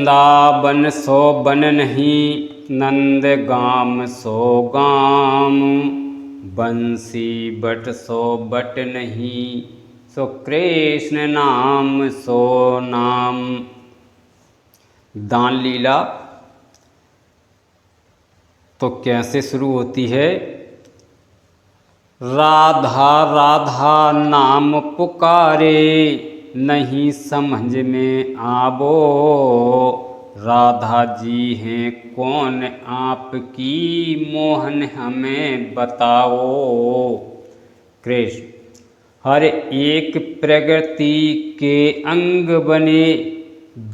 वृंदावन सो बन नहीं, नंद गाम सो गाम, बंसी बट सो बट नहीं, सो कृष्ण नाम सो नाम। दान लीला तो कैसे शुरू होती है? राधा राधा नाम पुकारे, नहीं समझ में आवो, राधा जी हैं कौन आपकी, मोहन हमें बताओ। कृष्ण हर एक प्रकृति के अंग बने,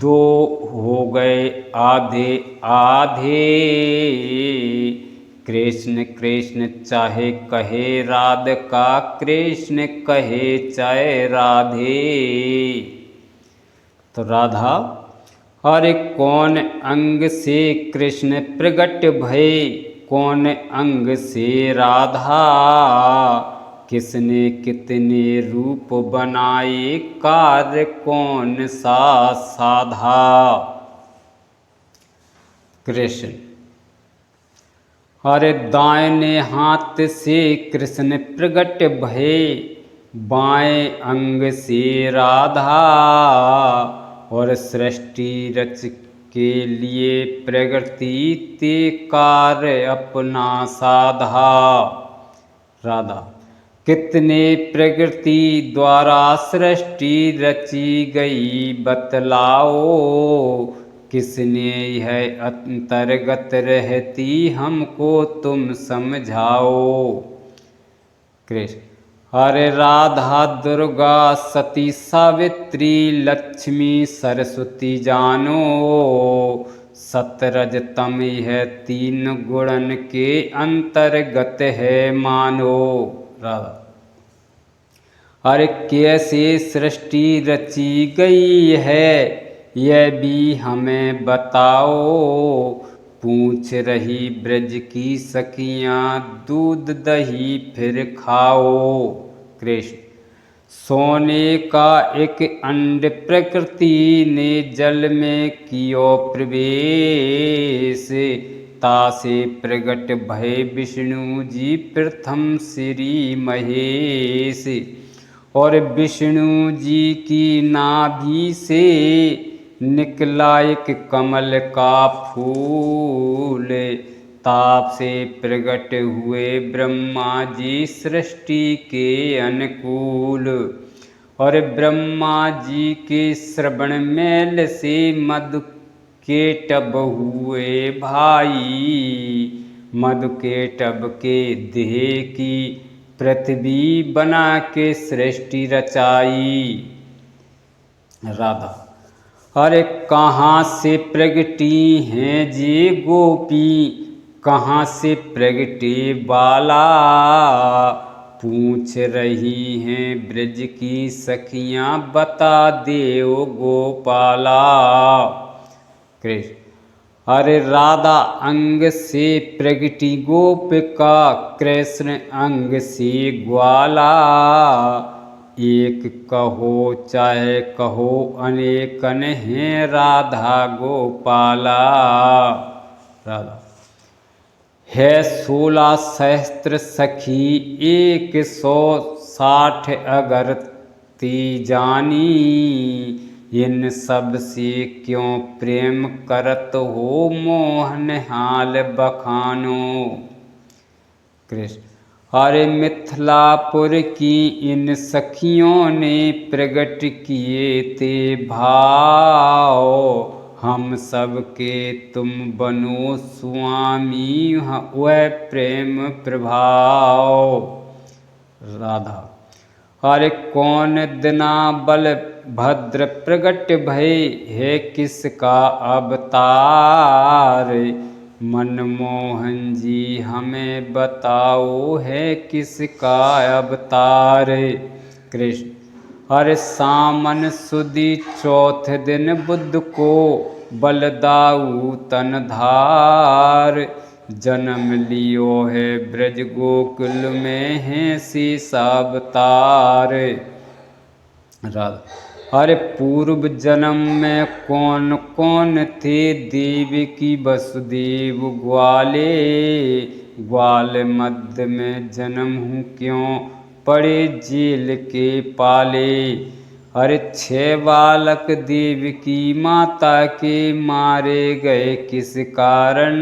दो हो गए आधे आधे, कृष्ण कृष्ण चाहे कहे राधिका, कृष्ण कहे चाहे राधे। तो राधा हर कौन अंग से कृष्ण प्रगट भये, कौन अंग से राधा, किसने कितने रूप बनाए, कार्य कौन सा साधा। कृष्ण हरे दाहिने हाथ से कृष्ण प्रगट भये, बाएं अंग से राधा, और सृष्टि रच के लिए प्रकृति ते कार्य अपना साधा। राधा कितने प्रकृति द्वारा सृष्टि रची गई बतलाओ, किसने यह अंतर्गत रहती हमको तुम समझाओ। कृष्ण हरे राधा दुर्गा सती सावित्री लक्ष्मी सरस्वती जानो, सतरज तम यह तीन गुणन के अंतर्गत है मानो। राधा हर कैसे सृष्टि रची गई है, यह भी हमें बताओ, पूछ रही ब्रज की सखियाँ दूध दही फिर खाओ। कृष्ण सोने का एक अंड प्रकृति ने जल में कियो प्रवेश, तासे प्रगट भय विष्णु जी प्रथम श्री महेश, और विष्णु जी की नाभि से निकला एक कमल का फूल, ताप से प्रगट हुए ब्रह्मा जी सृष्टि के अनुकूल, और ब्रह्मा जी के श्रवण मैल से मधु के टब हुए भाई, मधु के टब के देह की पृथ्वी बना के सृष्टि रचाई। राधा अरे कहाँ से प्रगटी हैं जी गोपी, कहाँ से प्रगटे बाला, पूछ रही हैं ब्रज की सखियाँ बता देओ गोपाला। कृष्ण अरे राधा अंग से प्रगटी गोपिका, कृष्ण अंग से ग्वाला, एक कहो चाहे कहो अनेकन हैं राधा गोपाला। राधा है 16 सहस्त्र सखी 160 अगर ती जानी, इन सब से क्यों प्रेम करत हो मोहन हाल बखानो। कृष्ण अरे मिथिलापुर की इन सखियों ने प्रगट किए ते भाव, हम सब के तुम बनो स्वामी वह प्रेम प्रभाव। राधा अरे कौन दिना बल भद्र प्रगट भय, है किसका अवतार, मनमोहन जी हमें बताओ है किसका अवतार। कृष्ण हर सामन सुदी चौथे दिन बुद्ध को, बलदाऊ तन धार, जन्म लियो है ब्रज गोकुल में है शीशा अवतार। राधा अरे पूर्व जन्म में कौन कौन थे देव की वसुदेव ग्वाले, ग्वाल मध्य में जन्म हूँ क्यों पड़े जेल के पाले। अरे 6 बालक देव की माता के मारे गए किस कारण,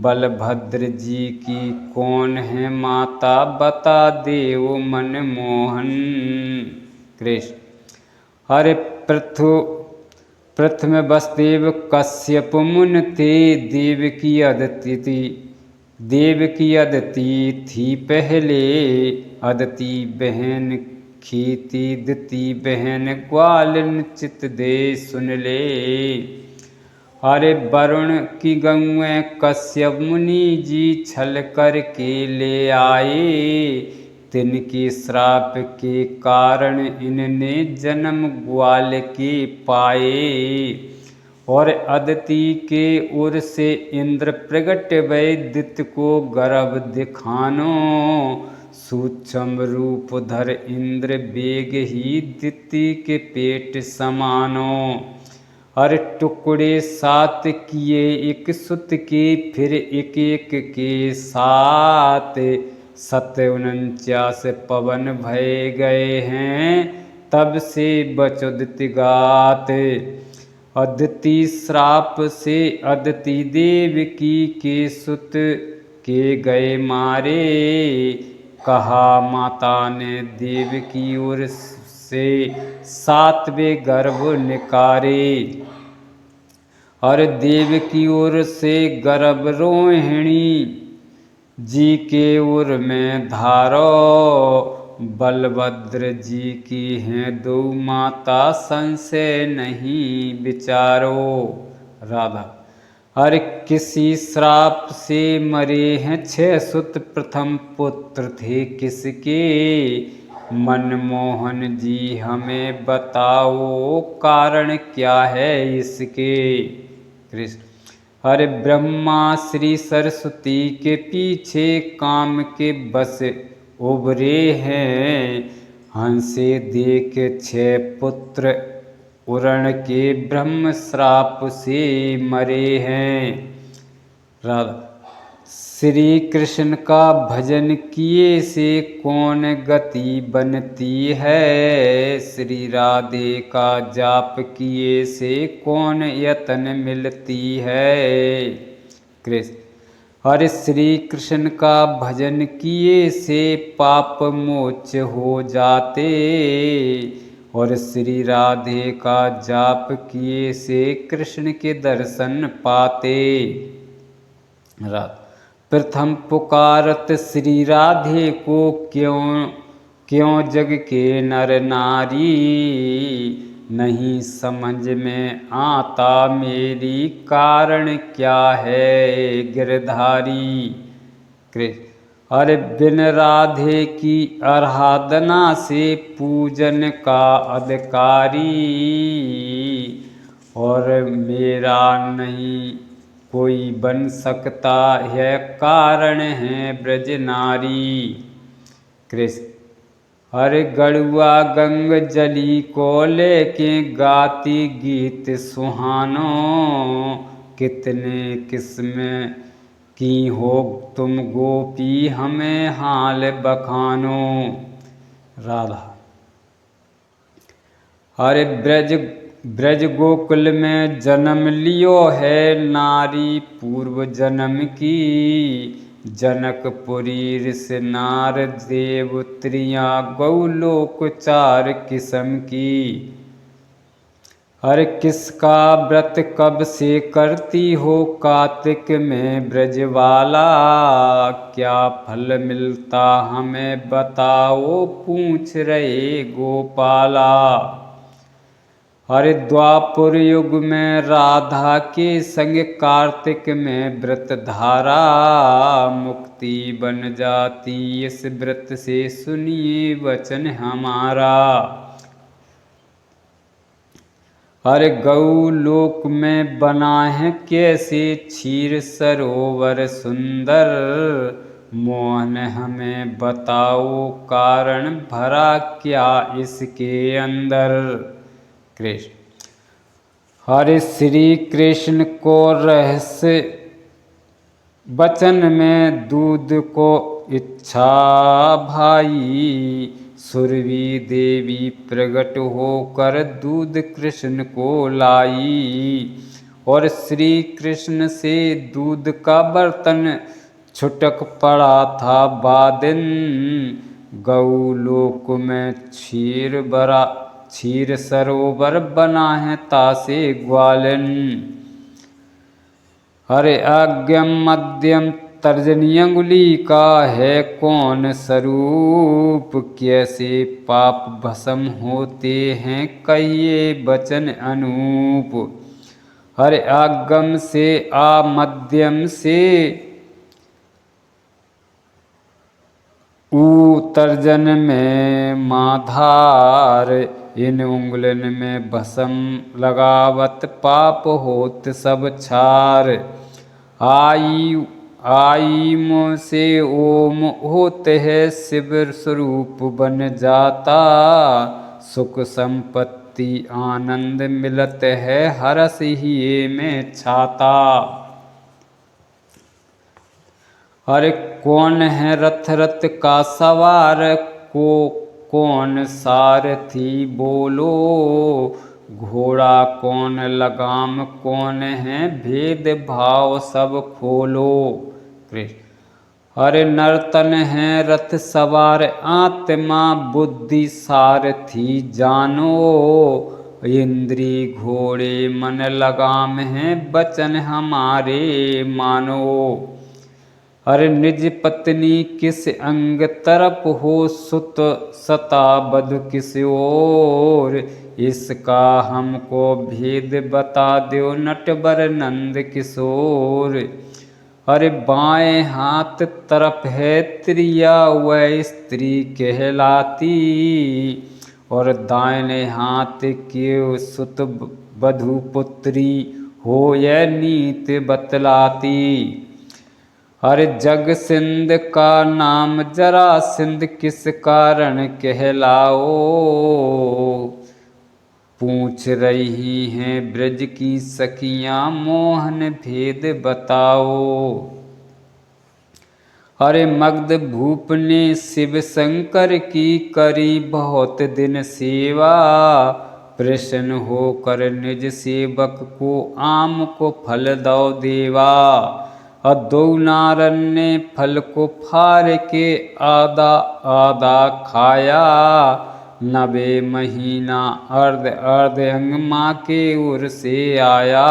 बलभद्र जी की कौन है माता बता देव मनमोहन। कृष्ण। अरे प्रथम वसुदेव कश्यप मुन थे, देव की अदिति थी पहले, अदिति बहन खेती दिति बहन ग्वाल निश्चित दे सुन ले। अरे वरुण की गौएं कश्यप मुनि जी छल करके ले आए, तिनके श्राप के कारण इनने जन्म ग्वाल के पाए। और अदिति के उर से इंद्र प्रगट भय, दित्य को गर्भ दिखानो, सूक्ष्म रूप धर इंद्र बेग ही दिति के पेट समानो। हर टुकड़े 7 किए एक सुत के, फिर एक एक के 7 749 पवन भय गए हैं, तब से बचोदित गात। अदिति श्राप से अदिति देव की के सुत के गए मारे, कहा माता ने देव की ओर से 7वें गर्भ निकारे। और देव की ओर से गर्भ रोहिणी जी के उर में धारो, बलभद्र जी की हैं 2 माता संशय नहीं विचारो। राधा। हर किसी श्राप से मरे हैं 6 सुत, प्रथम पुत्र थे किसके, मनमोहन जी हमें बताओ कारण क्या है इसके। कृष्ण। हरे ब्रह्मा श्री सरस्वती के पीछे काम के बस उभरे हैं, हंसे देख 6 पुत्र उरण के ब्रह्म श्राप से मरे हैं। राधा। श्री कृष्ण का भजन किए से कौन गति बनती है, श्री राधे का जाप किए से कौन यतन मिलती है। कृष्ण। हरे श्री कृष्ण का भजन किए से पाप मोच हो जाते, और श्री राधे का जाप किए से कृष्ण के दर्शन पाते। राधा। प्रथम पुकारत श्री राधे को क्यों जग के नर नारी, नहीं समझ में आता मेरी कारण क्या है गिरधारी। कृष्ण। अरे बिन राधे की आराधना से पूजन का अधिकारी, और मेरा नहीं कोई बन सकता है कारण है ब्रज नारी। कृष्ण। हर गड़ुआ गंग जली को लेके गाती गीत सुहानो, कितने किस्म की हो तुम गोपी हमें हाल बखानो। राधा। हरे ब्रज गोकुल में जन्म लियो है नारी पूर्व जन्म की, जनकपुरी ऋषि नार देवत्रियाँ गौलोक 4 किस्म की। हर किसका व्रत कब से करती हो कार्तिक में ब्रजवाला, क्या फल मिलता हमें बताओ पूछ रहे गोपाला। हर द्वापर युग में राधा के संग कार्तिक में व्रत धारा, मुक्ति बन जाती इस व्रत से सुनिए वचन हमारा। हर गौलोक में बना है कैसे क्षीर सरोवर सुंदर, मोहन हमें बताओ कारण भरा क्या इसके अंदर। कृष्ण हरे श्री कृष्ण को रहस्य वचन में दूध को इच्छा भाई। सुरभि देवी प्रकट होकर दूध कृष्ण को लाई। और श्री कृष्ण से दूध का बर्तन छुटक पड़ा था बादिन। गौलोक में क्षीर सरोवर बना है तासे ग्वालन। हरे आज्ञम मध्यम तर्जनी अंगुली का है कौन स्वरूप। कैसे पाप भस्म होते हैं कहिए वचन अनूप। हरे आगम से आ मध्यम से तर्जन में माधार। इन उंगलन में भस्म लगावत पाप होत सब छार। आई मुँह से ओम होते है शिव स्वरूप बन जाता। सुख संपत्ति आनंद मिलत है हरस ही में छाता। अरे कौन है रथ रथ का सवार को कौन सारथी बोलो। घोड़ा कौन लगाम कौन है भेद भाव सब खोलो। कृष्ण अरे नर्तन है रथ सवार आत्मा बुद्धि सारथी जानो। इंद्री घोड़े मन लगाम है वचन हमारे मानो। अरे निज पत्नी किस अंग तरप हो सुत सता बधु किस ओर। इसका हमको भेद बता दो नटवर नंद किशोर। अरे बाएं हाथ तरफ है त्रिया वह स्त्री कहलाती। और दाहिने हाथ के सुत बधु पुत्री हो यह नीत बतलाती। हर जग सिंध का नाम जरा सिंध किस कारण कहलाओ। पूछ रही हैं ब्रज की सखियां मोहन भेद बताओ। अरे मगध भूप ने शिव शंकर की करी बहुत दिन सेवा। प्रसन्न होकर निज सेवक को आम को फल दो देवा। दो नारन ने फल को फाड़ के आधा आधा खाया। 90 महीना अर्ध अर्ध अंग माँ के उर से आया।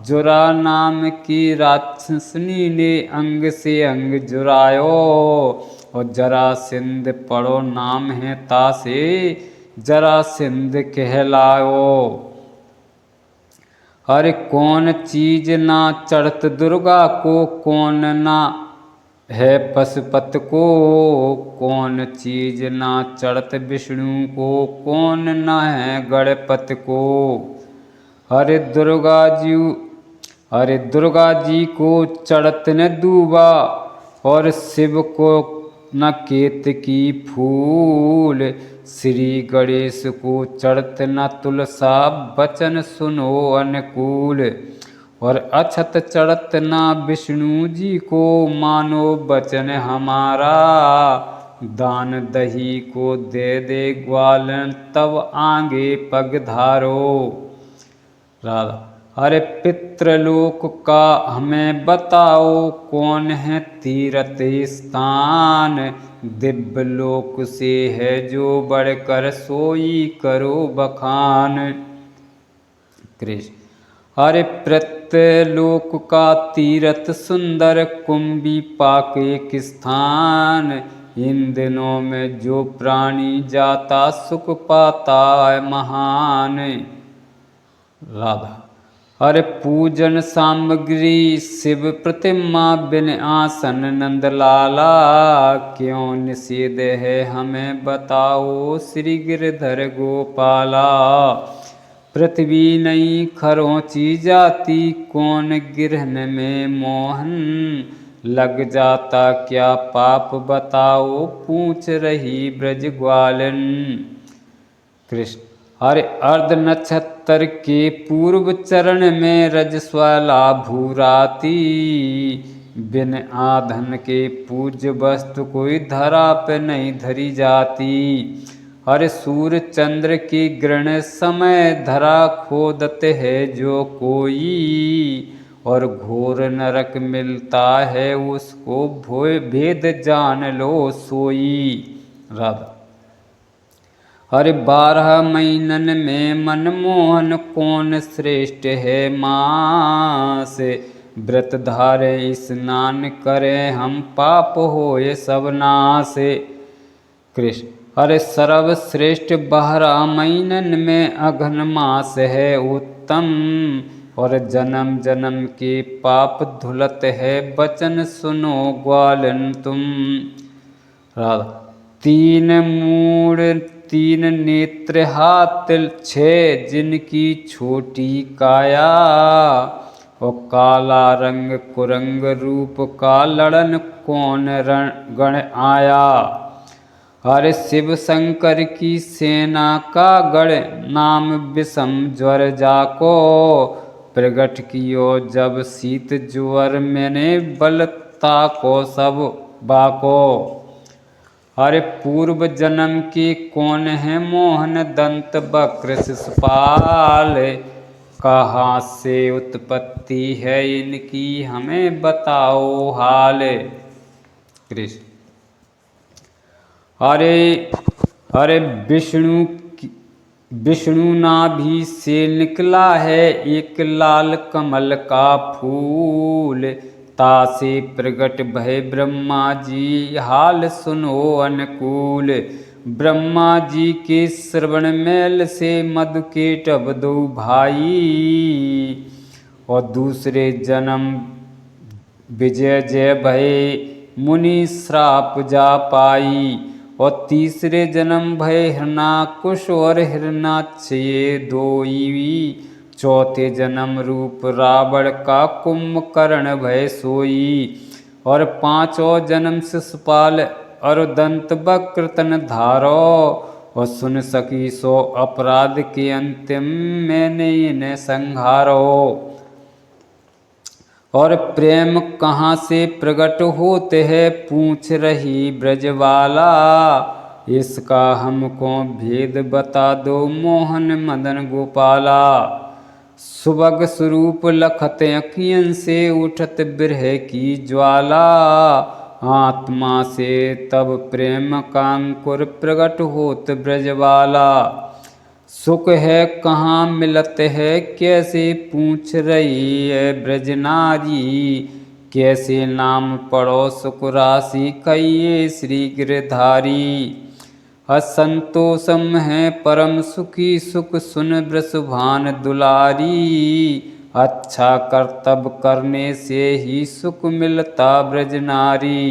जुरा नाम की राक्षसनी ने अंग से अंग जुरायो। और जरासिंध पड़ो नाम है तासे जरासिंध कहलायो। अरे कौन चीज ना चढ़त दुर्गा को कौन ना है पशुपत को। कौन चीज ना चढ़त विष्णु को कौन ना है गणपत को। अरे दुर्गा जी को चढ़त न दूबा। और शिव को न केत की फूल। श्री गणेश को चढ़त न तुलसा बचन सुनो अनुकूल। और अछत चढ़त न विष्णु जी को मानो बचन हमारा। दान दही को दे दे ग्वालन तब आगे पग धारो। राधा अरे पितृलोक का हमें बताओ कौन है तीर्थ स्थान। दिव्य लोक से है जो बढ़कर सोई करो बखान। कृष्ण अरे प्रत्यलोक का तीर्थ सुंदर कुंभी पाक एक स्थान। इन दिनों में जो प्राणी जाता सुख पाता है महान। राधा अरे पूजन सामग्री शिव प्रतिमा बिन आसन नंदलाला। क्यों निषेध है हमें बताओ श्री गिरधर गोपाला। पृथ्वी नहीं खरोंची जाती कौन गिरहन में मोहन। लग जाता क्या पाप बताओ, पूछ रही ब्रज ग्वालन। कृष्ण हरे अर्ध नक्षत्र के पूर्व चरण में रजस्वला भूराती, बिन आधन के पूज्य वस्तु कोई धरा पे नहीं धरी जाती। हर सूर्य चंद्र की ग्रहण समय धरा खोदते है जो कोई, और घोर नरक मिलता है उसको भोय भेद जान लो सोई। राधा हर 12 महीनन में मनमोहन कौन श्रेष्ठ है मास, व्रत धारे स्नान करें हम पाप होए सब नाश। कृष्ण अरे सर्वश्रेष्ठ 12 महीनन में अघन मास है उत्तम, और जन्म जन्म के पाप धुलत है बचन सुनो ग्वालन तुम। राधा 3 मूड 3 नेत्र हाथ 6 जिनकी छोटी काया, और काला रंग कुरंग रूप का लड़न कौन गण आया। हरे शिव शंकर की सेना का गढ़ नाम विषम ज्वर जाको, प्रगट कियो जब शीत ज्वर मैंने बलता को सब बाको। हरे पूर्व जन्म के कौन है मोहन दंत वक्र शिशुपाल, कहाँ से उत्पत्ति है इनकी हमें बताओ हाल। कृष्ण हरे हरे विष्णु नाभि से निकला है एक लाल कमल का फूल, तासे प्रगट भय ब्रह्मा जी हाल सुनो अनुकूल। ब्रह्मा जी के श्रवण मेल से मधु के टब दो भाई, और दूसरे जन्म विजय जय भय मुनि श्राप जा पाई, और तीसरे जन्म भय हिरणाकुश और हिरणाक्ष ये दोई, चौथे जन्म रूप रावण का कुंभकर्ण भय सोई, और 5वां जन्म शिशुपाल और दंत वक्र तन धारो, और सुन सकी सो अपराध के अंतिम मैंने इन्हें संहारो। और प्रेम कहाँ से प्रकट होते हैं पूछ रही ब्रजवाला, इसका हमको भेद बता दो मोहन मदन गोपाला। सुबग स्वरूप लखत अखियन से उठत बिरह की ज्वाला, आत्मा से तब प्रेम का अंकुर प्रकट होत ब्रजवाला। सुख है कहाँ मिलत है कैसे पूछ रही है ब्रजनारी, कैसे नाम पढ़ो सुख राशि कहिए श्री गिरधारी। असंतोषम है परम सुखी सुख सुन ब्रसभान दुलारी, अच्छा कर्तव्य करने से ही सुख मिलता ब्रजनारी।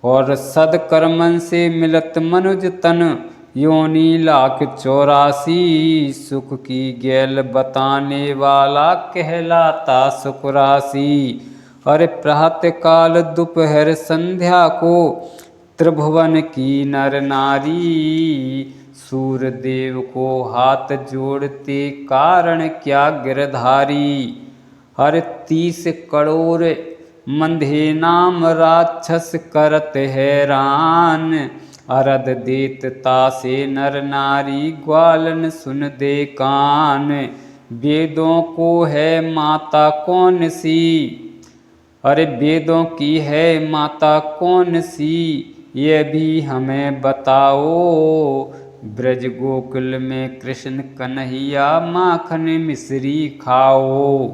और सदकर्मन से मिलत मनुज तन योनि लाख 84, सुख की गैल बताने वाला कहलाता सुख राशि। अरे प्रातः काल दोपहर संध्या को त्रिभुवन की नर नारी, सूर्यदेव को हाथ जोड़ते कारण क्या गिरधारी। हर 30 करोड़ मंधे नाम राक्षस करत हैरान, अरद देत तासे नर नारी ग्वालन सुन दे कान। वेदों को है माता कौन सी, अरे वेदों की है माता कौन सी ये भी हमें बताओ। ब्रज गोकुल में कृष्ण कन्हैया माखन मिश्री खाओ।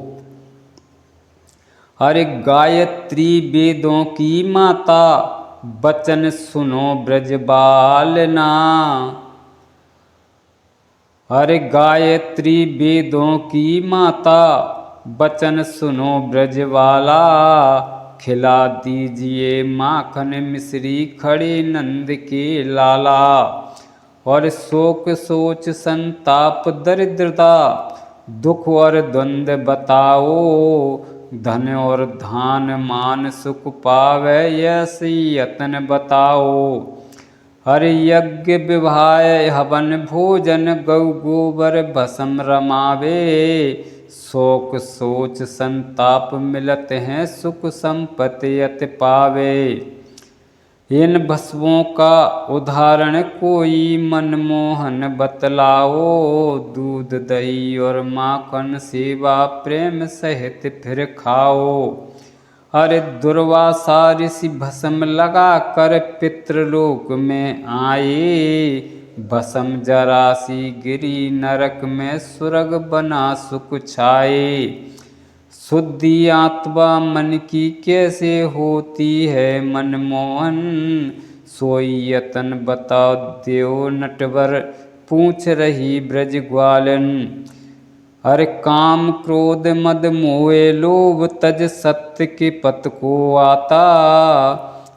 अरे गायत्री वेदों की माता बचन सुनो ब्रजबालना, अरे गायत्री वेदों की माता बचन सुनो ब्रजवाला। खिला दीजिए माखन मिश्री खड़े नंद के लाला, और शोक सोच संताप दरिद्रता दुख और द्वंद बताओ। धन और धान मान सुख पावे, ऐसी यतन बताओ। हर यज्ञ विवाह हवन भोजन, गौ गोबर भस्म रमावे। शोक सोच संताप मिलत हैं, सुख संपत्ति अति पावे। इन भस्मों का उदाहरण कोई मनमोहन बतलाओ। दूध दही और माखन सेवा प्रेम सहित फिर खाओ। अरे दुर्वासा ऋषि भस्म लगा कर पितृलोक में आए। भस्म जरासी गिरी नरक में, स्वर्ग बना सुख छाए। शुद्धि आत्मा मन की कैसे होती है मनमोहन, सोई यतन बताओ देव नटवर, पूछ रही ब्रज ग्वालन। हर काम क्रोध मद मोहे लोभ, तज सत्य के पथ को आता।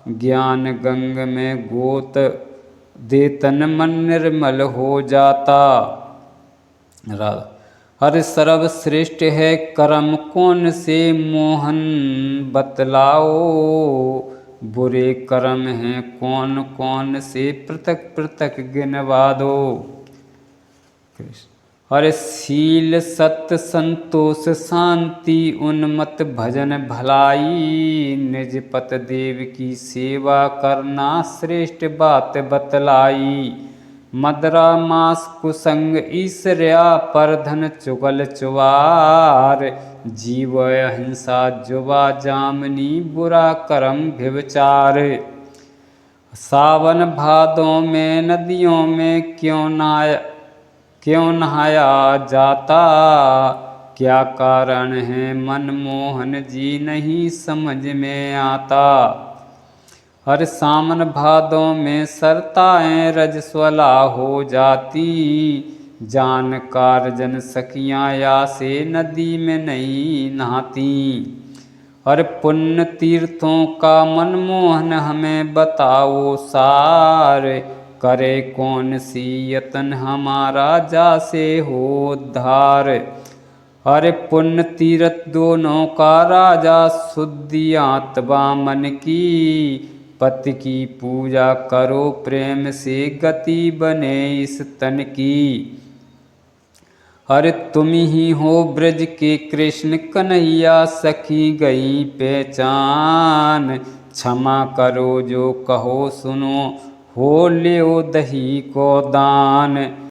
ज्ञान गंग में गोत दे तन मन निर्मल हो जाता। हर सर्वश्रेष्ठ है कर्म कौन से मोहन बतलाओ। बुरे कर्म हैं कौन कौन से, पृथक पृथक गिनवा दो। हर शील सत्य संतोष शांति, उन्मत्त भजन भलाई। निज पत देव की सेवा करना, श्रेष्ठ बात बतलाई। मदरा मास कुसंग ईश्वर्या, पर धन चुगल चुवार। जीव अहिंसा जुबा जामनी, बुरा कर्म व्यभिचार। सावन भादों में नदियों में क्यों नहाया जाता। क्या कारण है मनमोहन जी, नहीं समझ में आता। हर सावन भादों में सरताएं रजस्वला हो जाती। जानकार जन सखियाँ या से नदी में नहीं नहाती। हर पुण्य तीर्थों का मनमोहन हमें बताओ सार। करे कौन सी यतन हमारा, जासे हो उद्धार। हर पुण्य तीर्थ दोनों का राजा, शुद्धि आत्मा मन की। पति की पूजा करो प्रेम से, गति बने इस तन की। अरे तुम ही हो ब्रज के कृष्ण कन्हैया, सखी गई पहचान। क्षमा करो जो कहो सुनो, हो लियो दही को दान।